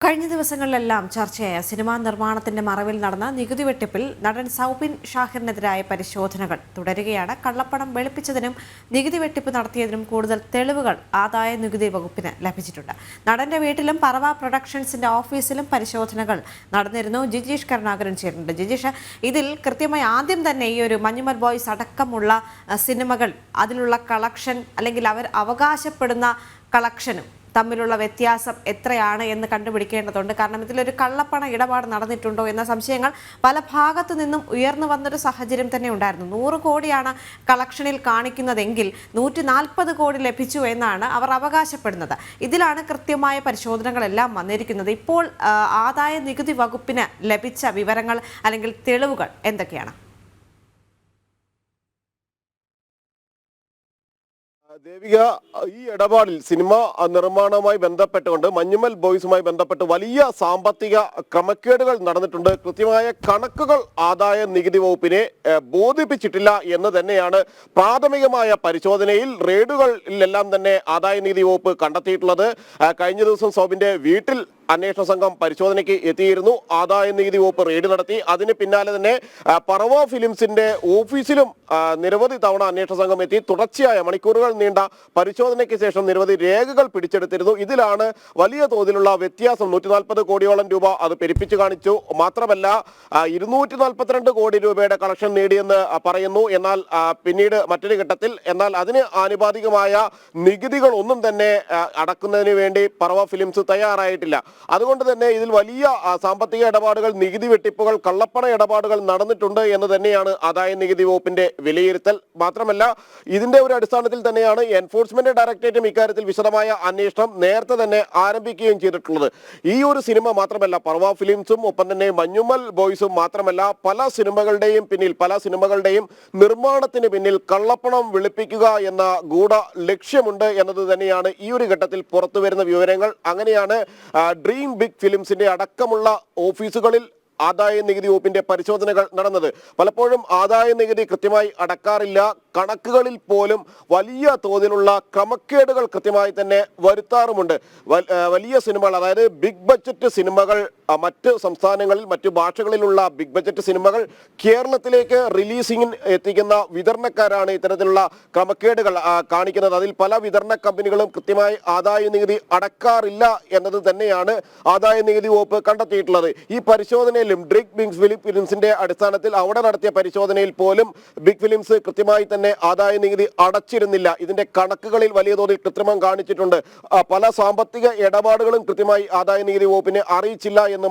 കഴിഞ്ഞ ദിവസങ്ങളിലെല്ലാം ചർച്ചയായ സിനിമാ നിർമ്മാണത്തിന്റെ മറവിൽ നടന്ന നികുതി വെട്ടിപ്പിൽ നടൻ സൗബിൻ ഷാഹിറിനെതിരായ പരിശോധനകൾ തുടരുകയാണ്. കള്ളപ്പണം വെളുപ്പിച്ചതിനും നികുതി വെട്ടിപ്പ് നടത്തിയതിനും കൂടുതൽ തെളിവുകൾ ആദായ നികുതി വകുപ്പിന് ലഭിച്ചിട്ടുണ്ട്. നടന്റെ വീട്ടിലും പറവ പ്രൊഡക്ഷൻസിന്റെ ഓഫീസിലും പരിശോധനകൾ നടന്നിരുന്നു. ജിജീഷ് കരുണാകരൻ ചേരുന്നുണ്ട്. ജിജീഷ്, ഇതിൽ കൃത്യമായി ആദ്യം തന്നെ ഈ ഒരു മഞ്ഞുമൽ ബോയ്സ് അടക്കമുള്ള സിനിമകൾ, അതിലുള്ള കളക്ഷൻ അല്ലെങ്കിൽ അവർ അവകാശപ്പെടുന്ന കളക്ഷനും തമ്മിലുള്ള വ്യത്യാസം എത്രയാണ് എന്ന് കണ്ടുപിടിക്കേണ്ടതുണ്ട്. കാരണം ഇതിലൊരു കള്ളപ്പണ ഇടപാട് നടന്നിട്ടുണ്ടോ എന്ന സംശയങ്ങൾ പല ഭാഗത്തു നിന്നും ഉയർന്നു വന്നൊരു സാഹചര്യം തന്നെ ഉണ്ടായിരുന്നു. 100 കോടിയാണ് കളക്ഷനിൽ കാണിക്കുന്നതെങ്കിൽ 140 കോടി ലഭിച്ചു എന്നാണ് അവർ അവകാശപ്പെടുന്നത്. ഇതിലാണ് കൃത്യമായ പരിശോധനകളെല്ലാം വന്നിരിക്കുന്നത്. ഇപ്പോൾ ആദായ നികുതി വകുപ്പിന് ലഭിച്ച വിവരങ്ങൾ അല്ലെങ്കിൽ തെളിവുകൾ എന്തൊക്കെയാണ്? ദേവിക, ഈ ഇടപാടിൽ സിനിമ നിർമ്മാണവുമായി ബന്ധപ്പെട്ടുകൊണ്ട് മഞ്ഞുമൽ ബോയ്സുമായി ബന്ധപ്പെട്ട് വലിയ സാമ്പത്തിക ക്രമക്കേടുകൾ നടന്നിട്ടുണ്ട്. കൃത്യമായ കണക്കുകൾ ആദായ നികുതി വകുപ്പിനെ ബോധിപ്പിച്ചിട്ടില്ല എന്ന് തന്നെയാണ് പ്രാഥമികമായ പരിശോധനയിൽ റെയ്ഡുകളിലെല്ലാം തന്നെ ആദായ നികുതി വകുപ്പ് കണ്ടെത്തിയിട്ടുള്ളത്. കഴിഞ്ഞ ദിവസം സൗബിന്റെ വീട്ടിൽ അന്വേഷണ സംഘം പരിശോധനയ്ക്ക് എത്തിയിരുന്നു. ആദായ നികുതി വകുപ്പ് റെയ്ഡ് നടത്തി. അതിന് പിന്നാലെ തന്നെ പറവ ഫിലിംസിന്റെ ഓഫീസിലും നിരവധി തവണ അന്വേഷണ സംഘം എത്തി. തുടർച്ചയായ മണിക്കൂറുകൾ നീണ്ട പരിശോധനയ്ക്ക് ശേഷം നിരവധി രേഖകൾ പിടിച്ചെടുത്തിരുന്നു. ഇതിലാണ് വലിയ തോതിലുള്ള വ്യത്യാസം. 140 കോടിയോളം രൂപ അത് പെരുപ്പിച്ചു കാണിച്ചു. മാത്രമല്ല 242 കോടി രൂപയുടെ കളക്ഷൻ നേടിയെന്ന് പറയുന്നു. എന്നാൽ പിന്നീട് മറ്റൊരു ഘട്ടത്തിൽ അതിന് ആനുപാതികമായ നികുതികൾ ഒന്നും തന്നെ അടക്കുന്നതിന് വേണ്ടി പറവ ഫിലിംസ് തയ്യാറായിട്ടില്ല. അതുകൊണ്ട് തന്നെ ഇതിൽ വലിയ സാമ്പത്തിക ഇടപാടുകൾ, നികുതി വെട്ടിപ്പുകൾ, കള്ളപ്പണ ഇടപാടുകൾ നടന്നിട്ടുണ്ട് എന്ന് തന്നെയാണ് ആദായ നികുതി വകുപ്പിന്റെ വിലയിരുത്തൽ. മാത്രമല്ല ഇതിന്റെ ഒരു അടിസ്ഥാനത്തിൽ തന്നെയാണ് എൻഫോഴ്സ്മെന്റ് ഡയറക്ടറേറ്റും ഇക്കാര്യത്തിൽ വിശദമായ അന്വേഷണം നേരത്തെ തന്നെ ആരംഭിക്കുകയും ചെയ്തിട്ടുള്ളത്. ഈ ഒരു സിനിമ മാത്രമല്ല, പറവ ഫിലിംസും ഒപ്പം തന്നെ മഞ്ഞുമൽ ബോയ്സും മാത്രമല്ല, പല സിനിമകളുടെയും നിർമ്മാണത്തിന് പിന്നിൽ കള്ളപ്പണം വെളുപ്പിക്കുക എന്ന ഗൂഢ ലക്ഷ്യമുണ്ട് എന്നത് തന്നെയാണ് ഈ ഒരു ഘട്ടത്തിൽ പുറത്തു വരുന്ന വിവരങ്ങൾ. അങ്ങനെയാണ് ഡ്രീം ബിഗ് ഫിലിംസിന്റെ അടക്കമുള്ള ഓഫീസുകളിൽ ആദായ നികുതി വകുപ്പിന്റെ പരിശോധനകൾ നടന്നത്. പലപ്പോഴും ആദായ നികുതി കൃത്യമായി അടക്കാറില്ല. കണക്കുകളിൽ പോലും വലിയ തോതിലുള്ള ക്രമക്കേടുകൾ കൃത്യമായി തന്നെ വരുത്താറുമുണ്ട്. വലിയ സിനിമകൾ, അതായത് ബിഗ് ബഡ്ജറ്റ് സിനിമകൾ, മറ്റ് സംസ്ഥാനങ്ങളിൽ മറ്റു ഭാഷകളിലുള്ള ബിഗ് ബഡ്ജറ്റ് സിനിമകൾ കേരളത്തിലേക്ക് റിലീസിംഗിന് എത്തിക്കുന്ന വിതരണക്കാരാണ് ഇത്തരത്തിലുള്ള ക്രമക്കേടുകൾ കാണിക്കുന്നത്. അതിൽ പല വിതരണ കമ്പനികളും കൃത്യമായി ആദായ നികുതി അടക്കാറില്ല എന്നത് തന്നെയാണ് ആദായ നികുതി വകുപ്പ് കണ്ടെത്തിയിട്ടുള്ളത്. ഈ പരിശോധനയിലും ഡ്രീം ബിഗ് ഫിലിംസിന്റെ അടിസ്ഥാനത്തിൽ അവിടെ നടത്തിയ പരിശോധനയിൽ പോലും ബിഗ് ഫിലിംസ് കൃത്യമായി തന്നെ ആദായ നികുതി അടച്ചിരുന്നില്ല. ഇതിന്റെ കണക്കുകളിൽ വലിയ തോതിൽ കൃത്രിമം കാണിച്ചിട്ടുണ്ട്. പല സാമ്പത്തിക ഇടപാടുകളും കൃത്യമായി ആദായ നികുതി വകുപ്പിനെ അറിയിച്ചില്ല എന്ന്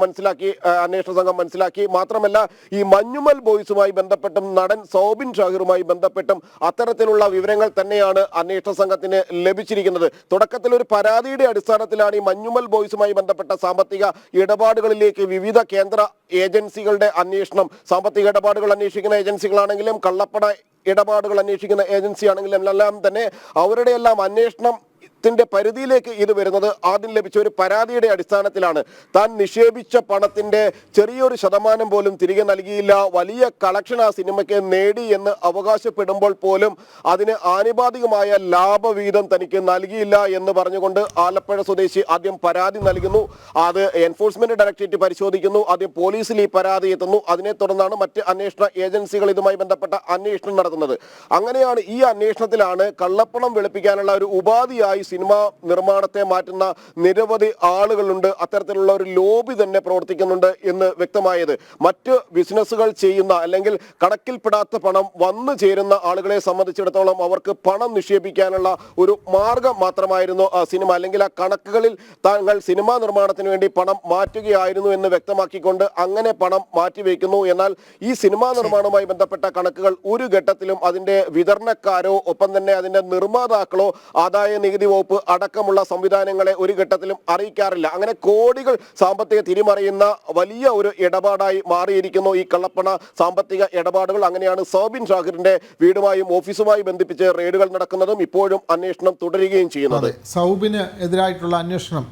അന്വേഷണ സംഘം മനസ്സിലാക്കി. മാത്രമല്ല ഈ മഞ്ഞുമൽ ബോയ്സുമായി ബന്ധപ്പെട്ടും നടൻ സൗബിൻ ഷാഹിറുമായി ബന്ധപ്പെട്ടും അത്തരത്തിലുള്ള വിവരങ്ങൾ തന്നെയാണ് അന്വേഷണ സംഘത്തിന് ലഭിച്ചിരിക്കുന്നത്. തുടക്കത്തിൽ ഒരു പരാതിയുടെ അടിസ്ഥാനത്തിലാണ് ഈ മഞ്ഞുമൽ ബോയ്സുമായി ബന്ധപ്പെട്ട സാമ്പത്തിക ഇടപാടുകളിലേക്ക് വിവിധ കേന്ദ്ര ഏജൻസികളുടെ അന്വേഷണം. സാമ്പത്തിക ഇടപാടുകൾ അന്വേഷിക്കുന്ന ഏജൻസികളാണെങ്കിലും കള്ളപ്പണ ഇടപാടുകൾ അന്വേഷിക്കുന്ന ഏജൻസി ആണെങ്കിലും എല്ലാം തന്നെ അവരുടെ എല്ലാം അന്വേഷണത്തിന്റെ പരിധിയിലേക്ക് ഇത് വരുന്നത് ആദ്യം ലഭിച്ച ഒരു പരാതിയുടെ അടിസ്ഥാനത്തിലാണ്. താൻ നിക്ഷേപിച്ച പണത്തിന്റെ ചെറിയൊരു ശതമാനം പോലും തിരികെ നൽകിയില്ല, വലിയ കളക്ഷൻ ആ സിനിമയ്ക്ക് നേടി എന്ന് അവകാശപ്പെടുമ്പോൾ പോലും അതിന് ആനുപാതികമായ ലാഭവിഹിതം തനിക്ക് നൽകിയില്ല എന്ന് പറഞ്ഞുകൊണ്ട് ആലപ്പുഴ സ്വദേശി ആദ്യം പരാതി നൽകുന്നു. അത് എൻഫോഴ്സ്മെന്റ് ഡയറക്ടറേറ്റ് പരിശോധിക്കുന്നു. ആദ്യം പോലീസിൽ ഈ പരാതി എത്തുന്നു. അതിനെ തുടർന്നാണ് മറ്റ് അന്വേഷണ ഏജൻസികൾ ഇതുമായി ബന്ധപ്പെട്ട അന്വേഷണം നടത്തുന്നത്. അങ്ങനെയാണ് ഈ അന്വേഷണത്തിലാണ് കള്ളപ്പണം വെളുപ്പിക്കാനുള്ള ഒരു ഉപാധിയായി സിനിമാ നിർമ്മാണത്തെ മാറ്റുന്ന നിരവധി ആളുകളുണ്ട്, അത്തരത്തിലുള്ള ഒരു ലോബി തന്നെ പ്രവർത്തിക്കുന്നുണ്ട് എന്ന് വ്യക്തമായത്. മറ്റ് ബിസിനസ്സുകൾ ചെയ്യുന്ന അല്ലെങ്കിൽ കണക്കിൽപ്പെടാത്ത പണം വന്നു ചേരുന്ന ആളുകളെ സംബന്ധിച്ചിടത്തോളം അവർക്ക് പണം നിക്ഷേപിക്കാനുള്ള ഒരു മാർഗം മാത്രമായിരുന്നു സിനിമ. അല്ലെങ്കിൽ ആ കണക്കുകളിൽ താങ്കൾ സിനിമാ നിർമ്മാണത്തിന് വേണ്ടി പണം മാറ്റുകയായിരുന്നു എന്ന് വ്യക്തമാക്കിക്കൊണ്ട് അങ്ങനെ പണം മാറ്റിവെക്കുന്നു. എന്നാൽ ഈ സിനിമാ നിർമ്മാണവുമായി ബന്ധപ്പെട്ട കണക്കുകൾ ഒരു ഘട്ടത്തിലും അതിന്റെ വിതരണക്കാരോ ഒപ്പം തന്നെ അതിന്റെ നിർമ്മാതാക്കളോ ആദായ നികുതി വകുപ്പ് അടക്കമുള്ള സംവിധാനങ്ങളെ ഒരു ഘട്ടത്തിലും അറിയിക്കാറില്ല. അങ്ങനെ കോടികൾ സാമ്പത്തിക തിരിമറിയുന്ന വലിയ ഒരു ഇടപാടായി മാറിയിരിക്കുന്നു ഈ കള്ളപ്പണ സാമ്പത്തിക ഇടപാടുകൾ. അങ്ങനെയാണ് സൗബിൻ ഷാഹിറിന്റെ വീടുമായും ഓഫീസുമായി ബന്ധിപ്പിച്ച് റെയ്ഡുകൾ നടക്കുന്നതും ഇപ്പോഴും അന്വേഷണം തുടരുകയും ചെയ്യുന്നത്. സൗബിന് എതിരായിട്ടുള്ള അന്വേഷണം,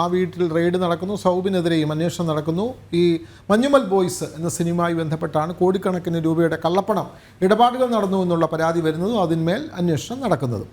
ആ വീട്ടിൽ റെയ്ഡ് നടക്കുന്നു, സൗബിനെതിരെയും അന്വേഷണം നടക്കുന്നു. ഈ മഞ്ഞുമൽ ബോയ്സ് എന്ന സിനിമയുമായി ബന്ധപ്പെട്ടാണ് കോടിക്കണക്കിന് രൂപയുടെ കള്ളപ്പണം ഇടപാടുകൾ നടന്നു എന്നുള്ള പരാതി വരുന്നതും അതിന്മേൽ അന്വേഷണം നടക്കുന്നതും.